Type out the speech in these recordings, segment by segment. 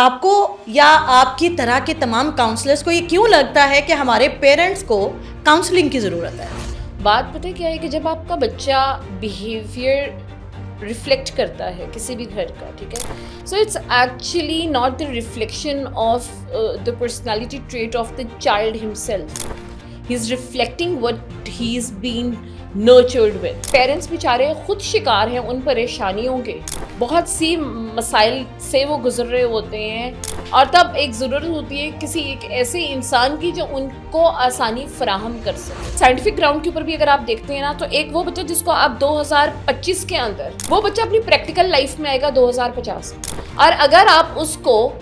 آپ کو یا آپ کی طرح کے تمام کاؤنسلرز کو یہ کیوں لگتا ہے کہ ہمارے پیرنٹس کو کاؤنسلنگ کی ضرورت ہے؟ بات پتہ کیا ہے کہ جب آپ کا بچہ بیہیویئر ریفلیکٹ کرتا ہے کسی بھی گھر کا, ٹھیک ہے, so it's actually not the reflection of the personality trait of the child himself. He is reflecting what he is been nurtured with. Parents بیچارے خود شکار ہیں ان پریشانیوں کے, بہت سی مسائل سے وہ گزر رہے ہوتے ہیں, اور تب ایک ضرورت ہوتی ہے کسی ایک ایسے انسان کی جو ان کو آسانی فراہم کر سکے. سائنٹیفک گراؤنڈ کے اوپر بھی اگر آپ دیکھتے ہیں نا, تو ایک وہ بچہ جس کو آپ 2025 کے اندر, وہ بچہ اپنی پریکٹیکل لائف میں آئے گا 2050, اور اگر آپ اس کو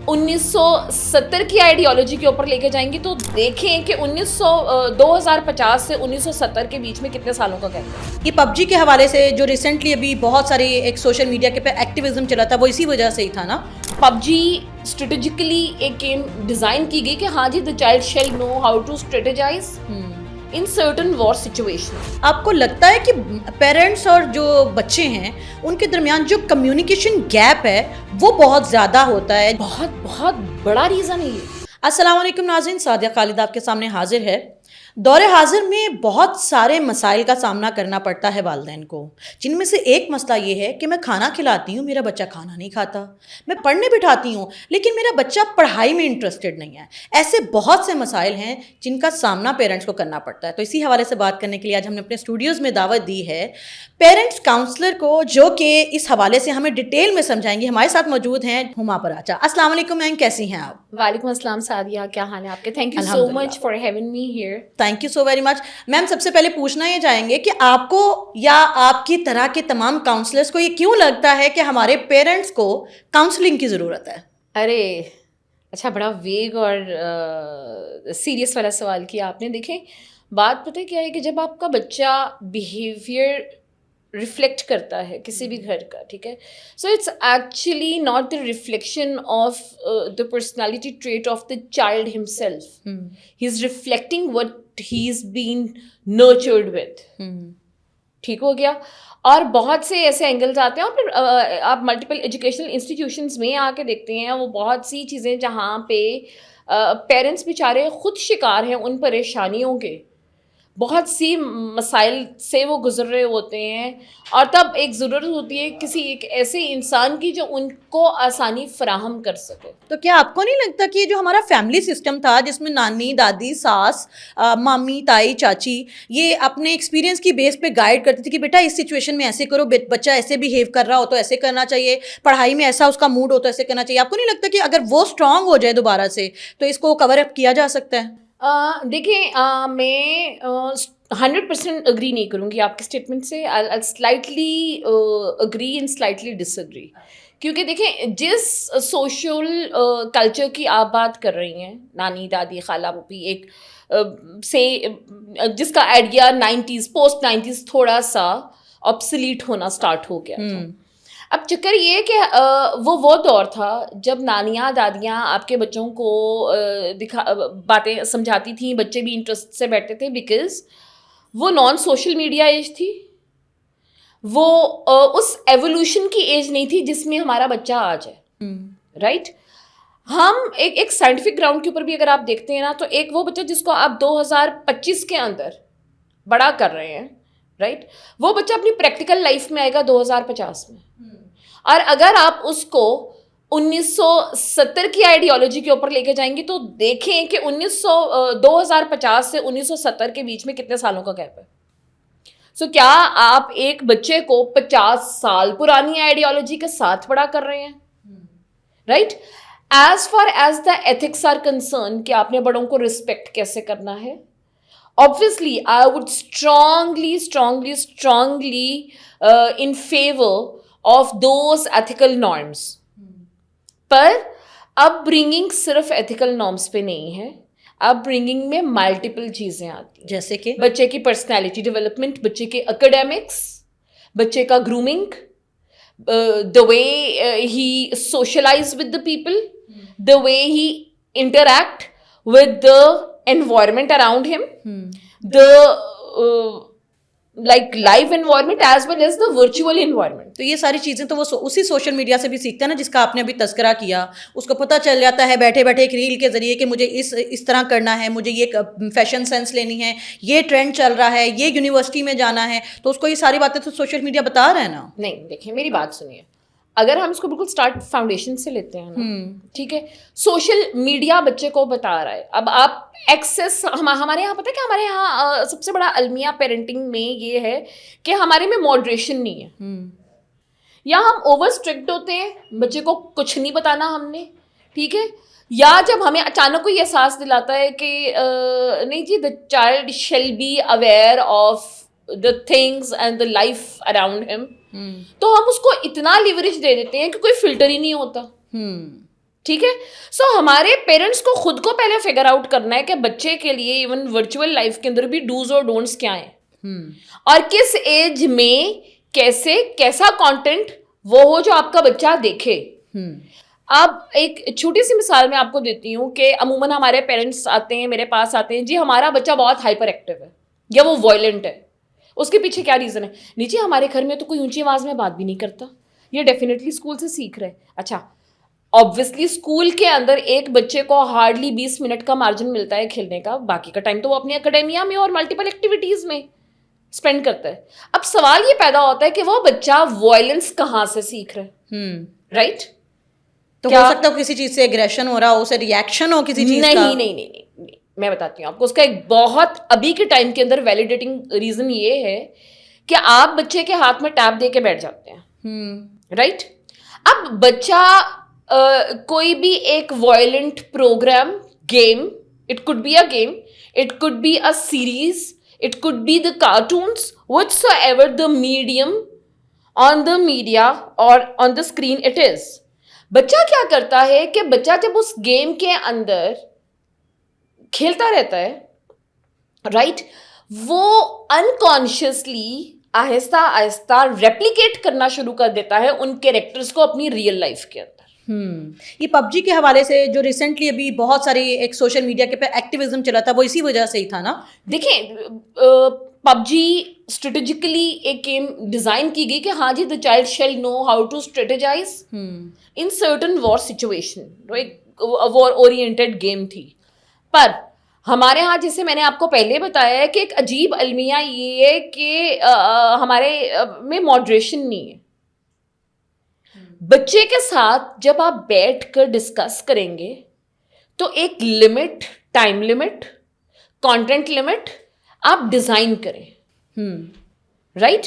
1970 کی آئیڈیالوجی کے اوپر لے کے جائیں گے تو دیکھیں کہ 2050 سے 1970 کے بیچ میں کتنے سالوں کا گیپ ہے. یہ پب جی کے حوالے سے جو ریسنٹلی ابھی بہت ساری ایک سوشل میڈیا کے پہ ایکٹیویزم چلا تھا, وہ اسی وجہ سے ہی تھا نا. پب جی اسٹریٹجیکلی ایک گیم ڈیزائن کی گئی کہ ہاں جی, the child shall know how to strategise in certain war situation. آپ کو لگتا ہے کہ پیرنٹس اور جو بچے ہیں ان کے درمیان جو کمیونیکیشن گیپ ہے وہ بہت زیادہ ہوتا ہے؟ بہت بہت بڑا ریزن ہے یہ. السلام علیکم ناظرین, سعدیہ خالد آپ کے سامنے حاضر ہے. دور حاضر میں بہت سارے مسائل کا سامنا کرنا پڑتا ہے والدین کو, جن میں سے ایک مسئلہ یہ ہے کہ میں کھانا کھلاتی ہوں, میرا بچہ کھانا نہیں کھاتا. میں پڑھنے بٹھاتی ہوں لیکن میرا بچہ پڑھائی میں انٹرسٹڈ نہیں ہے. ایسے بہت سے مسائل ہیں جن کا سامنا پیرنٹس کو کرنا پڑتا ہے. تو اسی حوالے سے بات کرنے کے لیے آج ہم نے اپنے اسٹوڈیوز میں دعوت دی ہے پیرنٹس کاؤنسلر کو, جو کہ اس حوالے سے ہمیں ڈیٹیل میں سمجھائیں گے. ہمارے ساتھ موجود ہیں ہما پراچا. السلام علیکم میم, کیسی ہیں آپ؟ وعلیکم السلام سعدیہ, کیا حال ہے آپ کے؟ Thank you so much for having me here. Thank you so very much. Ma'am سب سے پہلے پوچھنا یہ چاہیں گے کہ آپ کو یا آپ کی طرح کے تمام کاؤنسلرز کو یہ کیوں لگتا ہے کہ ہمارے پیرنٹس کو کاؤنسلنگ کی ضرورت ہے؟ ارے اچھا, بڑا ویگ اور سیریس والا سوال کیا آپ نے. دیکھیں, بات پتہ کیا ہے کہ جب آپ کا بچہ بیہیویئر ریفلیکٹ کرتا ہے کسی بھی گھر کا, ٹھیک ہے, so it's actually not the reflection of the personality trait of the child himself. He is reflecting what he is been nurtured with. ٹھیک ہو گیا. اور بہت سے ایسے اینگلز آتے ہیں, اور پھر آپ ملٹیپل ایجوکیشنل انسٹیٹیوشنز میں آ کے دیکھتے ہیں, وہ بہت سی چیزیں جہاں پہ پیرنٹس بیچارے خود شکار ہیں ان پریشانیوں کے, بہت سی مسائل سے وہ گزر رہے ہوتے ہیں, اور تب ایک ضرورت ہوتی ہے کسی ایک ایسے انسان کی جو ان کو آسانی فراہم کر سکے. تو کیا آپ کو نہیں لگتا کہ جو ہمارا فیملی سسٹم تھا, جس میں نانی, دادی, ساس, مامی, تائی, چاچی, یہ اپنے ایکسپیرینس کی بیس پہ گائیڈ کرتی تھی کہ بیٹا اس سچویشن میں ایسے کرو, بچہ ایسے بیہیو کر رہا ہو تو ایسے کرنا چاہیے, پڑھائی میں ایسا اس کا موڈ ہو تو ایسے کرنا چاہیے, آپ کو نہیں لگتا کہ اگر وہ اسٹرانگ ہو جائے دوبارہ سے تو اس کو کور اپ کیا جا سکتا ہے؟ دیکھیں, میں 100% اگری نہیں کروں گی آپ کے اسٹیٹمنٹ سے. I'll slightly agree and slightly disagree. کیونکہ دیکھیں, جس سوشل کلچر کی آپ بات کر رہی ہیں, نانی, دادی, خالہ, پھوپھی, ایک سے جس کا آئیڈیا 90s پوسٹ 90s تھوڑا سا آبسلیٹ ہونا اسٹارٹ ہو گیا تھا. اب چکر یہ کہ وہ دور تھا جب نانیاں, دادیاں آپ کے بچوں کو باتیں سمجھاتی تھیں, بچے بھی انٹرسٹ سے بیٹھتے تھے, بیکاز وہ نان سوشل میڈیا ایج تھی, وہ اس ایوولوشن کی ایج نہیں تھی جس میں ہمارا بچہ آج ہے. رائٹ. ہم ایک سائنٹیفک گراؤنڈ کے اوپر بھی اگر آپ دیکھتے ہیں نا, تو ایک وہ بچہ جس کو آپ 2025 کے اندر بڑا کر رہے ہیں, رائٹ, وہ بچہ اپنی پریکٹیکل لائف میں آئے گا 2050 میں. اور اگر آپ اس کو 1970 کی آئیڈیالوجی کے اوپر لے کے جائیں گے تو دیکھیں کہ 2050 سے 1970 کے بیچ میں کتنے سالوں کا گیپ ہے. سو کیا آپ ایک بچے کو 50 سال پرانی آئیڈیالوجی کے ساتھ بڑا کر رہے ہیں؟ Right. As far as the ethics are concern, کہ آپ نے بڑوں کو رسپیکٹ کیسے کرنا ہے, obviously I would strongly in favor of those ethical norms. پر اب برنگنگ صرف ایتھیکل نارمس پہ نہیں ہے, اب برنگنگ میں ملٹیپل چیزیں آتی ہیں, جیسے کہ بچے کی پرسنالٹی ڈیولپمنٹ, بچے کے اکیڈیمکس, بچے کا grooming, the way he socialize with the people, the way he interact with the environment around him, the like live environment as well as the virtual environment. تو یہ ساری چیزیں تو وہ اسی سوشل میڈیا سے بھی سیکھتے ہیں نا، جس کا آپ نے ابھی تذکرہ کیا. اس کو پتہ چل جاتا ہے بیٹھے بیٹھے ایک ریل کے ذریعے کہ مجھے اس طرح کرنا ہے، مجھے یہ فیشن سینس لینی ہے، یہ ٹرینڈ چل رہا ہے، یہ یونیورسٹی میں جانا ہے، تو اس کو یہ ساری باتیں تو سوشل میڈیا بتا رہا ہے نا. نہیں دیکھیں میری بات سنیے، اگر ہم اس کو بالکل اسٹارٹ فاؤنڈیشن سے لیتے ہیں نا، ٹھیک ہے، سوشل میڈیا بچے کو بتا رہا ہے. اب آپ ایکسیس، ہمارے یہاں پتہ ہے کہ ہمارے یہاں سب سے بڑا المیہ پیرنٹنگ میں یہ ہے کہ ہمارے میں ماڈریشن نہیں ہے. یا ہم اوور اسٹرکٹ ہوتے ہیں، بچے کو کچھ نہیں بتانا ہم نے، ٹھیک ہے، یا جب ہمیں اچانک کوئی احساس دلاتا ہے کہ نہیں جی the child shall be aware of the things and the life around him, تو ہم اس کو اتنا لیوریج دے دیتے ہیں کہ کوئی فلٹر ہی نہیں ہوتا. ٹھیک ہے، سو ہمارے پیرنٹس کو خود کو پہلے فگر آؤٹ کرنا ہے کہ بچے کے لیے ایون ورچوئل لائف کے اندر بھی ڈوز اور ڈونٹس کیا ہیں، اور کس ایج میں کیسا کانٹینٹ وہ ہو جو آپ کا بچہ دیکھے. اب ایک چھوٹی سی مثال میں آپ کو دیتی ہوں کہ عموماً ہمارے پیرنٹس آتے ہیں، میرے پاس آتے ہیں، جی ہمارا بچہ بہت ہائپر ایکٹیو ہے یا وہ وائلنٹ ہے. اس کے پیچھے کیا ریزن ہے؟ نیچے ہمارے گھر میں تو کوئی اونچی آواز میں بات بھی نہیں کرتا، یہ ڈیفینیٹلی اسکول سے سیکھ رہے. اچھا آبویسلی اسکول کے اندر ایک بچے کو ہارڈلی 20 منٹ کا مارجن ملتا ہے کھیلنے کا، باقی کا ٹائم تو وہ اپنی اکیڈمیا میں اور ملٹیپل ایکٹیویٹیز میں اسپینڈ کرتا ہے. اب سوال یہ پیدا ہوتا ہے کہ وہ بچہ وائلنس کہاں سے سیکھ رہا ہے، رائٹ؟ تو ہو سکتا ہے کسی چیز سے ایگریشن ہو رہا ہو، اسے ریئیکشن ہو کسی چیز کا. نہیں، میں بتاتی ہوں آپ کو اس کا ایک بہت ابھی کے ٹائم کے اندر ویلیڈیٹنگ ریزن یہ ہے کہ آپ بچے کے ہاتھ میں ٹیب دے کے بیٹھ جاتے ہیں، رائٹ؟ اب بچہ کوئی بھی ایک violent program, game, it could be a game, it could be a series, it could be the cartoons, which so ever the medium on the media اور on the screen it is. بچہ کیا کرتا ہے کہ بچہ جب اس game کے اندر کھیلتا رہتا ہے، رائٹ، وہ انکانشیسلی آہستہ آہستہ ریپلیکیٹ کرنا شروع کر دیتا ہے ان کیریکٹرز کو اپنی ریئل لائف کے اندر. یہ پب جی کے حوالے سے جو ریسنٹلی ابھی بہت ساری ایک سوشل میڈیا کے پہ ایکٹیویزم چلا تھا، وہ اسی وجہ سے ہی تھا نا. دیکھیں پب جی اسٹریٹجیکلی ایک گیم ڈیزائن کی گئی کہ ہاں جی the child shall know how to strategise in certain war situation, war oriented game تھی. پر ہمارے ہاں جیسے میں نے آپ کو پہلے بتایا ہے کہ ایک عجیب المیہ یہ ہے کہ ہمارے میں ماڈریشن نہیں ہے. بچے کے ساتھ جب آپ بیٹھ کر ڈسکس کریں گے تو ایک limit, time limit, content limit آپ ڈیزائن کریں، رائٹ؟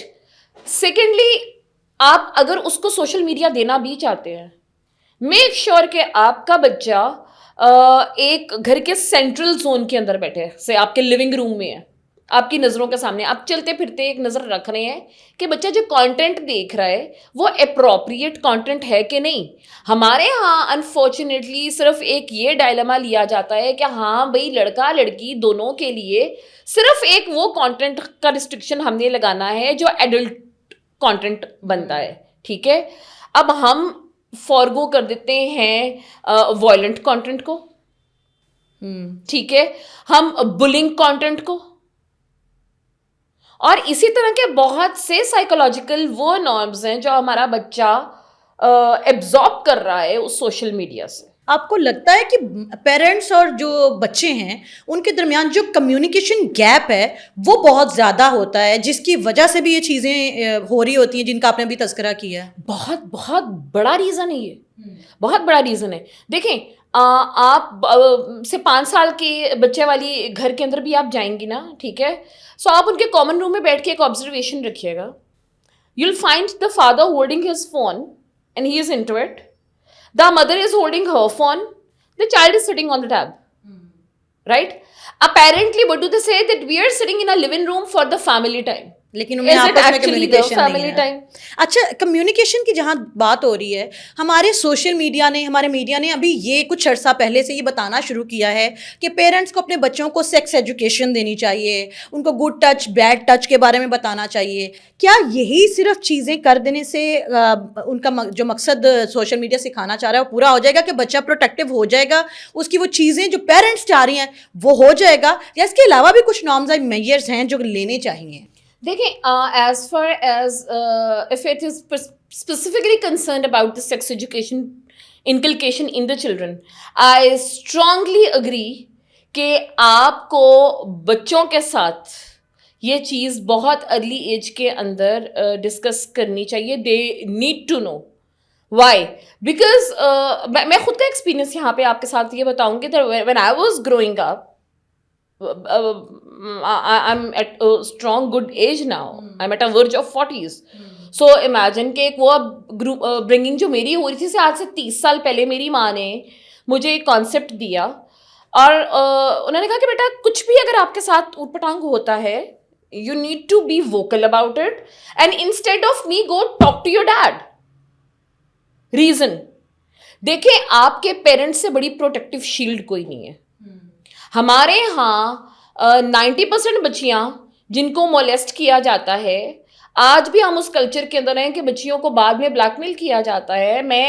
سیکنڈلی آپ اگر اس کو سوشل میڈیا دینا بھی چاہتے ہیں، میک شیور کہ آپ کا بچہ ایک گھر کے سینٹرل زون کے اندر بیٹھے، سے آپ کے لیونگ روم میں ہے، آپ کی نظروں کے سامنے، آپ چلتے پھرتے ایک نظر رکھ رہے ہیں کہ بچہ جو کانٹینٹ دیکھ رہا ہے وہ اپروپریٹ کانٹینٹ ہے کہ نہیں. ہمارے ہاں انفارچونیٹلی صرف ایک یہ ڈائلما لیا جاتا ہے کہ ہاں بھائی لڑکا لڑکی دونوں کے لیے صرف ایک وہ کانٹینٹ کا ریسٹرکشن ہم نے لگانا ہے جو ایڈلٹ کانٹینٹ بنتا ہے، ٹھیک ہے. اب ہم فارگو کر دیتے ہیں وائلنٹ کانٹینٹ کو، ٹھیک ہے، ہم بلنگ کانٹینٹ کو، اور اسی طرح کے بہت سے سائیکولوجیکل وہ نارمز ہیں جو ہمارا بچہ ایبزارب کر رہا ہے اس سوشل میڈیا سے. آپ کو لگتا ہے کہ پیرنٹس اور جو بچے ہیں ان کے درمیان جو کمیونیکیشن گیپ ہے وہ بہت زیادہ ہوتا ہے، جس کی وجہ سے بھی یہ چیزیں ہو رہی ہوتی ہیں جن کا آپ نے ابھی تذکرہ کیا ہے؟ بہت بڑا ریزن ہے یہ، بہت بڑا ریزن ہے. دیکھیں آپ سے 5 سال کے بچے والی گھر کے اندر بھی آپ جائیں گی نا، ٹھیک ہے، سو آپ ان کے کامن روم میں بیٹھ کے ایک آبزرویشن رکھیے گا. You will find the father holding his phone and he is into it. The mother is holding her phone. The child is sitting on the tab. Right? Apparently, what do they say? That we are sitting in a living room for the family time. لیکن انہیں آپس میں communication نہیں ہے. اچھا، communication کی جہاں بات ہو رہی ہے، ہمارے سوشل میڈیا نے، ہمارے میڈیا نے ابھی یہ کچھ عرصہ پہلے سے یہ بتانا شروع کیا ہے کہ پیرنٹس کو اپنے بچوں کو سیکس ایجوکیشن دینی چاہیے، ان کو گڈ ٹچ بیڈ ٹچ کے بارے میں بتانا چاہیے. کیا یہی صرف چیزیں کر دینے سے ان کا جو مقصد سوشل میڈیا سکھانا چاہ رہا ہے وہ پورا ہو جائے گا، کہ بچہ پروٹیکٹیو ہو جائے گا، اس کی وہ چیزیں جو پیرنٹس چاہ رہی ہیں وہ ہو جائے گا، یا اس کے علاوہ بھی کچھ نارمز اینڈ میجرز ہیں جو لینے چاہیے؟ دیکھیں, as far as if it is specifically concerned about the sex education inculcation in the children, I strongly agree کہ آپ کو بچوں کے ساتھ یہ چیز بہت ارلی ایج کے اندر ڈسکس کرنی چاہیے. They need to know why, because میں خود کا ایکسپیرینس یہاں پہ آپ کے ساتھ یہ بتاؤں گی. When I was growing up, I'm at a strong good age now. I'm at a verge of 40s. So imagine کہ ایک وہ گروپ برنگنگ جو میری ہو رہی تھی سے آج سے 30 سال پہلے میری ماں نے مجھے ایک کانسیپٹ دیا, اور انہوں نے کہا کہ بیٹا کچھ بھی اگر آپ کے ساتھ اوٹ پٹانگ ہوتا ہے, you need to be vocal about it, and instead of me go talk to your dad. Reason دیکھیں, آپ کے پیرنٹس سے بڑی پروٹیکٹیو شیلڈ کوئی نہیں ہے. ہمارے ہاں 90% بچیاں جن کو مولیسٹ کیا جاتا ہے, آج بھی ہم اس کلچر کے اندر ہیں کہ بچیوں کو بعد میں بلیک میل کیا جاتا ہے. میں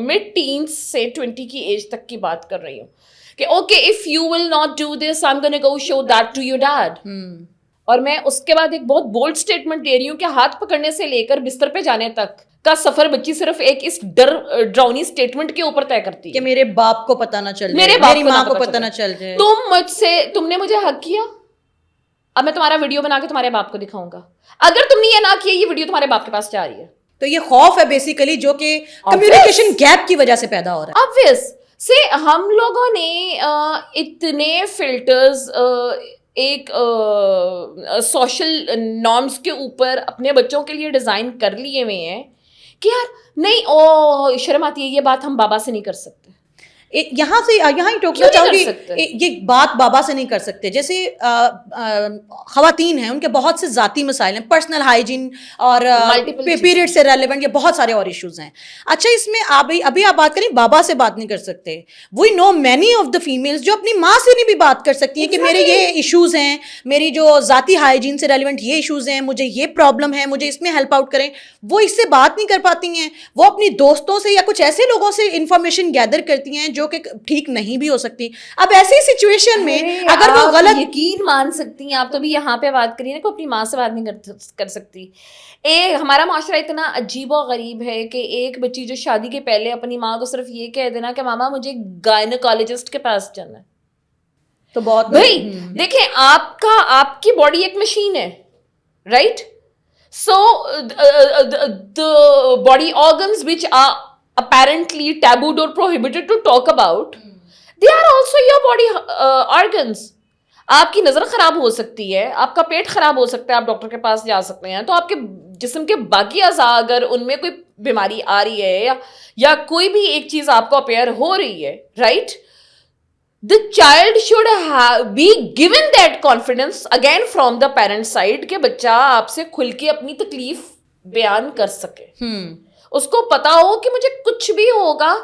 مڈ ٹینس سے 20 کی ایج تک کی بات کر رہی ہوں کہ okay, if you will not do this, I am gonna go show that to your dad. اور میں اس کے بعد ایک بہت بولڈ اسٹیٹمنٹ دے رہی ہوں کہ ہاتھ پکڑنے سے لے کر بستر پہ جانے تک کا سفر بچی صرف ایک اس ڈراؤنی اسٹیٹمنٹ کے اوپر طے کرتی ہے کہ میرے باپ کو پتہ نہ چل جائے, میرے باپ میری ماں کو پتہ نہ چل جائے. تم نے مجھے حق کیا, اب میں تمہارا ویڈیو بنا کے تمہارے باپ کو دکھاؤں گا. اگر تم نے یہ نہ کیا, یہ ویڈیو تمہارے باپ کے پاس جا رہی ہے. تو یہ خوف ہے بیسیکلی جو کہ کمیونیکیشن گیپ کی وجہ سے پیدا ہو رہا ہے. obvious سے ہم لوگوں نے اتنے فلٹرز ایک سوشل نارمس کے اوپر اپنے بچوں کے لیے ڈیزائن کر لیے ہوئے ہیں کہ یار نہیں, او شرم آتی ہے, یہ بات ہم بابا سے نہیں کر سکتے. یہاں ہی ٹوکنا چاہوں گی, یہ بات بابا سے نہیں کر سکتے. جیسے خواتین ہیں, ان کے بہت سے ذاتی مسائل ہیں, پرسنل ہائیجین اور پیریڈ سے ریلیونٹ یہ بہت سارے اور ایشوز ہیں. اچھا, اس میں ابھی آپ بات کریں بابا سے بات نہیں کر سکتے. We know many of the families جو اپنی ماں سے نہیں بھی بات کر سکتی ہیں کہ میرے یہ ایشوز ہیں, میری جو ذاتی ہائیجین سے ریلیونٹ یہ ایشوز ہیں, مجھے یہ پرابلم ہے, مجھے اس میں ہیلپ آؤٹ کریں. وہ اس سے بات نہیں کر پاتی ہیں. وہ اپنی دوستوں سے یا کچھ ایسے لوگوں سے انفارمیشن گیدر کرتی ہیں جو کہ ٹھیک نہیں بھی ہو سکتی. اب ایسی سچویشن میں اگر وہ غلط, یقین مان سکتی ہیں آپ, تو بھی یہاں پہ بات کریے نا کہ اپنی ماں سے بات نہیں کر سکتی. ہمارا معاشرہ اتنا عجیب و غریب ہے کہ ایک بچی جو شادی کے پہلے اپنی ماں کو صرف یہ کہہ دینا کہ ماما مجھے گائنیکالوجسٹ کے پاس جانا ہے, تو بہت بھائی دیکھیں آپ کی باڈی ایک مشین ہے, right. So the body organs which are apparently tabooed or prohibited to talk about, they are also your body organs. آپ کی نظر خراب ہو سکتی ہے, آپ کا پیٹ خراب ہو سکتا ہے, آپ ڈاکٹر کے پاس جا سکتے ہیں. تو آپ کے جسم کے باقی اعضاء اگر ان میں کوئی بیماری آ رہی ہے یا کوئی بھی ایک چیز آپ کو اپیئر ہو رہی ہے, right, the child should be given that confidence again from the parent side کہ بچہ آپ سے کھل کے اپنی تکلیف بیان کر سکے. اس کو پتا ہو کہ مجھے کچھ بھی ہوگا,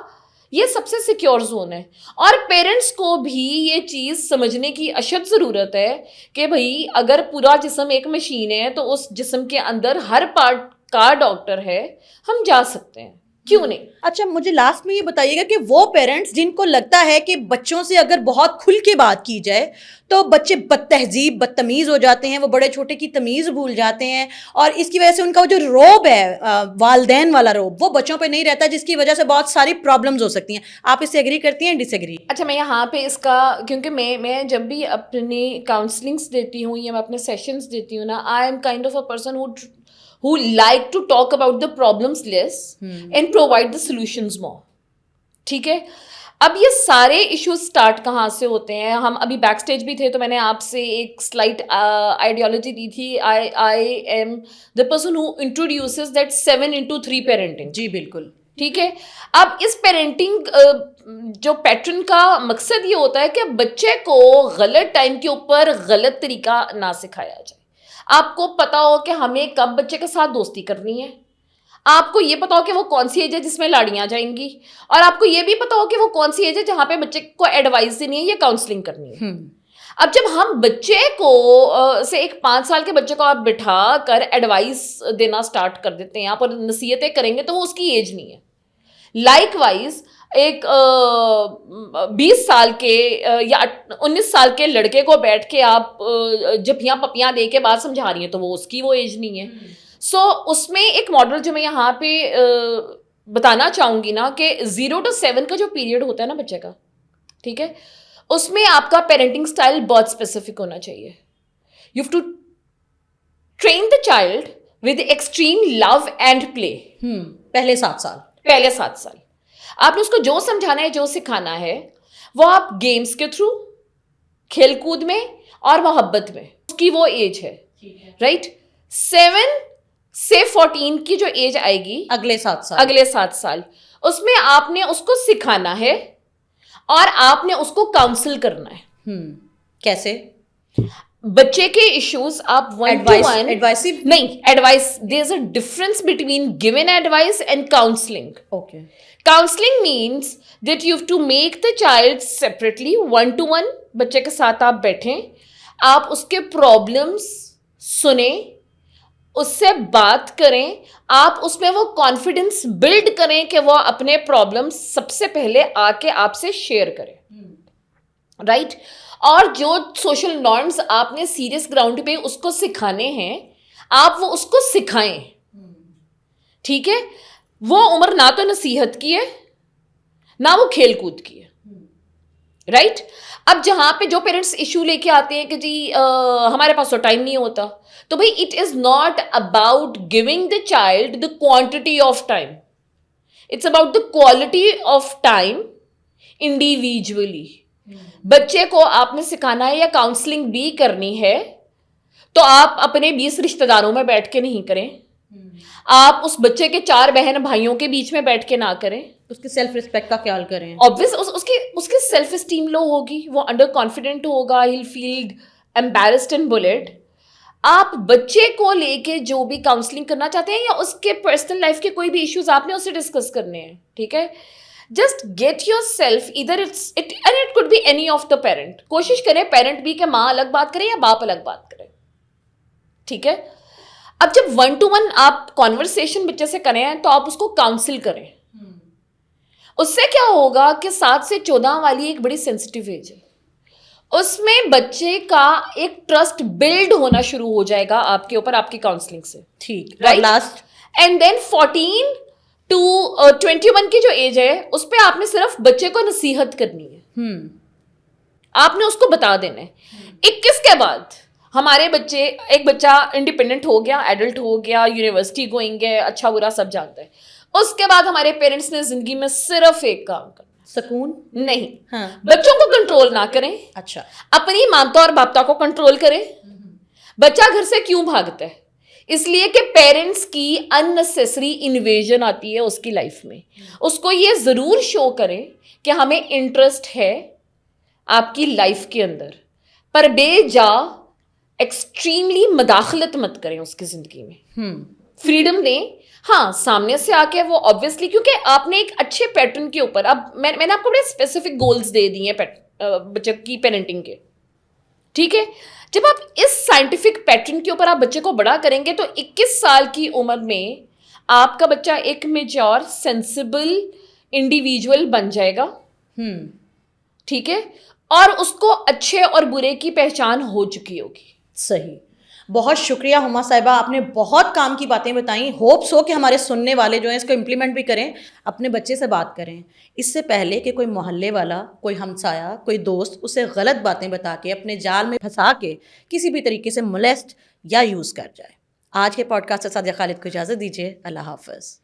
یہ سب سے سیکیور زون ہے. اور پیرنٹس کو بھی یہ چیز سمجھنے کی اشد ضرورت ہے کہ بھائی اگر پورا جسم ایک مشین ہے تو اس جسم کے اندر ہر پارٹ کا ڈاکٹر ہے, ہم جا سکتے ہیں, کیوں نہیں. اچھا, مجھے لاسٹ میں یہ بتائیے گا کہ وہ پیرنٹس جن کو لگتا ہے کہ بچوں سے اگر بہت کھل کے بات کی جائے تو بچے بد تہذیب بدتمیز ہو جاتے ہیں, وہ بڑے چھوٹے کی تمیز بھول جاتے ہیں, اور اس کی وجہ سے ان کا جو روب ہے والدین والا روب وہ بچوں پہ نہیں رہتا, جس کی وجہ سے بہت ساری پرابلمز ہو سکتی ہیں. آپ اس سے ایگری کرتی ہیں, ڈس ایگری؟ اچھا, میں یہاں پہ اس کا, کیونکہ میں جب بھی اپنی کاؤنسلنگس دیتی ہوں یا میں اپنے سیشنز دیتی ہوں نا, I am kind of a person who like to talk about the problems less and provide the solutions more. ٹھیک ہے, اب یہ سارے ایشوز اسٹارٹ کہاں سے ہوتے ہیں؟ ہم ابھی بیک اسٹیج بھی تھے تو میں نے آپ سے ایک سلائٹ آئیڈیالوجی دی تھی. I am the person who introduces that 7/3 parenting. جی بالکل ٹھیک ہے. اب اس پیرنٹنگ جو پیٹرن کا مقصد یہ ہوتا ہے کہ بچے کو غلط ٹائم کے اوپر غلط طریقہ نہ سکھایا جائے. آپ کو پتا ہو کہ ہمیں کب بچے کے ساتھ دوستی کرنی ہے, آپ کو یہ پتا ہو کہ وہ کون سی ایج ہے جس میں لاڑیاں جائیں گی, اور آپ کو یہ بھی پتا ہو کہ وہ کون سی ایج ہے جہاں پہ بچے کو ایڈوائز دینی ہے یا کاؤنسلنگ کرنی ہے. اب جب ہم بچے کو سے ایک 5 سال کے بچے کو آپ بٹھا کر ایڈوائز دینا اسٹارٹ کر دیتے ہیں, آپ اور نصیحتیں کریں گے, تو وہ اس کی ایج نہیں ہے. لائک وائز ایک 20 سال کے یا 19 سال کے لڑکے کو بیٹھ کے آپ جپیاں پپیاں دے کے بات سمجھا رہی ہیں تو وہ اس کی وہ ایج نہیں ہے. سو اس میں ایک ماڈل جو میں یہاں پہ بتانا چاہوں گی نا کہ 0 to 7 کا جو پیریڈ ہوتا ہے نا بچے کا, ٹھیک ہے, اس میں آپ کا پیرنٹنگ اسٹائل بہت اسپیسیفک ہونا چاہیے. You have to train the child with extreme love and play. پہلے 7 سال. پہلے 7 سال آپ نے اس کو جو سمجھانا ہے, جو سکھانا ہے, وہ آپ گیمس کے تھرو, کھیل کود میں اور محبت میں. اس کی وہ ایج ہے, رائٹ. 7 سے 14 کی جو ایج آئے گی, اگلے 7 سال, اس میں آپ نے اس کو سکھانا ہے اور آپ نے اس کو کاؤنسل کرنا ہے. کیسے؟ بچے کے ایشوز آپ ایڈوائسو نہیں, advice, there is a difference between given advice and counselling. Okay. Counselling means that you have to make the child separately, 1-to-1 بچے کے ساتھ آپ بیٹھیں, آپ اس کے پرابلمس سنیں, اس سے بات کریں, آپ اس میں وہ کانفیڈنس بلڈ کریں کہ وہ اپنے پرابلمس سب سے پہلے آ کے آپ سے شیئر کریں, رائٹ. اور جو سوشل نارمز آپ نے سیریس گراؤنڈ پہ اس کو سکھانے ہیں, آپ وہ اس کو سکھائیں, ٹھیک ہے. وہ عمر نہ تو نصیحت کی ہے نہ وہ کھیل کود کی ہے, رائٹ. اب جہاں پہ جو پیرنٹس ایشو لے کے آتے ہیں کہ جی ہمارے پاس تو ٹائم نہیں ہوتا, تو بھائی it is not about giving the child the quantity of time, it's about the quality of time individually. بچے کو آپ نے سکھانا ہے یا کاؤنسلنگ بھی کرنی ہے تو آپ اپنے 20 رشتہ داروں میں بیٹھ کے نہیں کریں, آپ اس بچے کے 4 بہن بھائیوں کے بیچ میں بیٹھ کے نہ کریں. اس کی سیلف رسپیکٹ کا خیال کریں. obvious اس کی سیلف اسٹیم لو ہوگی, وہ انڈر کانفیڈنٹ ہوگا, he'll feel embarrassed and bullied. آپ بچے کو لے کے جو بھی کاؤنسلنگ کرنا چاہتے ہیں یا اس کے پرسنل لائف کے کوئی بھی ایشوز آپ نے اسے ڈسکس کرنے ہیں, ٹھیک ہے, جسٹ گیٹ یور سیلف ادھر it could be any of the parent. کوشش کریں پیرنٹ بھی کہ ماں الگ بات کرے یا باپ الگ بات کرے, ٹھیک ہے. اب جب 1-to-1 آپ کانورسیشن بچے سے کریں تو آپ اس کو کاؤنسل کریں. اس سے کیا ہوگا کہ 7 سے 14 والی ایک بڑی سینسٹیو ایج ہے, اس میں بچے کا ایک ٹرسٹ بلڈ ہونا شروع ہو جائے گا آپ کے اوپر, آپ کی کاؤنسلنگ سے, ٹھیک, right. Last and then 14 to 21 کی جو ایج ہے اس پہ آپ نے صرف بچے کو نصیحت کرنی ہے, آپ نے اس کو بتا دینا ہے. 21 کے بعد ہمارے بچے, ایک بچہ انڈیپینڈنٹ ہو گیا, ایڈلٹ ہو گیا, یونیورسٹی گوئنگ ہے, اچھا برا سب جانتا ہے, اس کے بعد ہمارے پیرنٹس نے زندگی میں صرف ایک کام کرنا, سکون نہیں, ہاں, بچوں کو کنٹرول نہ کریں, اچھا, اپنی مامتا اور باپتا کو کنٹرول کریں. بچہ گھر سے کیوں بھاگتا ہے؟ اس لیے کہ پیرنٹس کی اننیسیسری انویژن آتی ہے اس کی لائف میں. اس کو یہ ضرور شو کریں کہ ہمیں انٹرسٹ ہے آپ کی لائف کے اندر, پر بے جا ایکسٹریملی مداخلت مت کریں اس کی زندگی میں, فریڈم دیں. ہاں, سامنے سے آ کے وہ آبویسلی, کیونکہ آپ نے ایک اچھے پیٹرن کے اوپر, اب میں نے آپ کو بڑے اسپیسیفک گولز دے دیے ہیں بچے کی پیرنٹنگ کے, ٹھیک ہے. جب آپ اس سائنٹیفک پیٹرن کے اوپر آپ بچے کو بڑا کریں گے تو 21 سال کی عمر میں آپ کا بچہ ایک میچور سینسیبل انڈیویجول بن جائے گا, ٹھیک ہے, اور اس کو اچھے اور برے کی پہچان ہو چکی ہوگی. صحیح. بہت شکریہ ہما صاحبہ, آپ نے بہت کام کی باتیں بتائیں. ہوپس ہو کہ ہمارے سننے والے جو ہیں اس کو امپلیمنٹ بھی کریں, اپنے بچے سے بات کریں اس سے پہلے کہ کوئی محلے والا, کوئی ہمسایہ, کوئی دوست اسے غلط باتیں بتا کے اپنے جال میں پھنسا کے کسی بھی طریقے سے مولیسٹ یا یوز کر جائے. آج کے پوڈ کاسٹ سے سعدیہ خالد کو اجازت دیجیے. اللہ حافظ.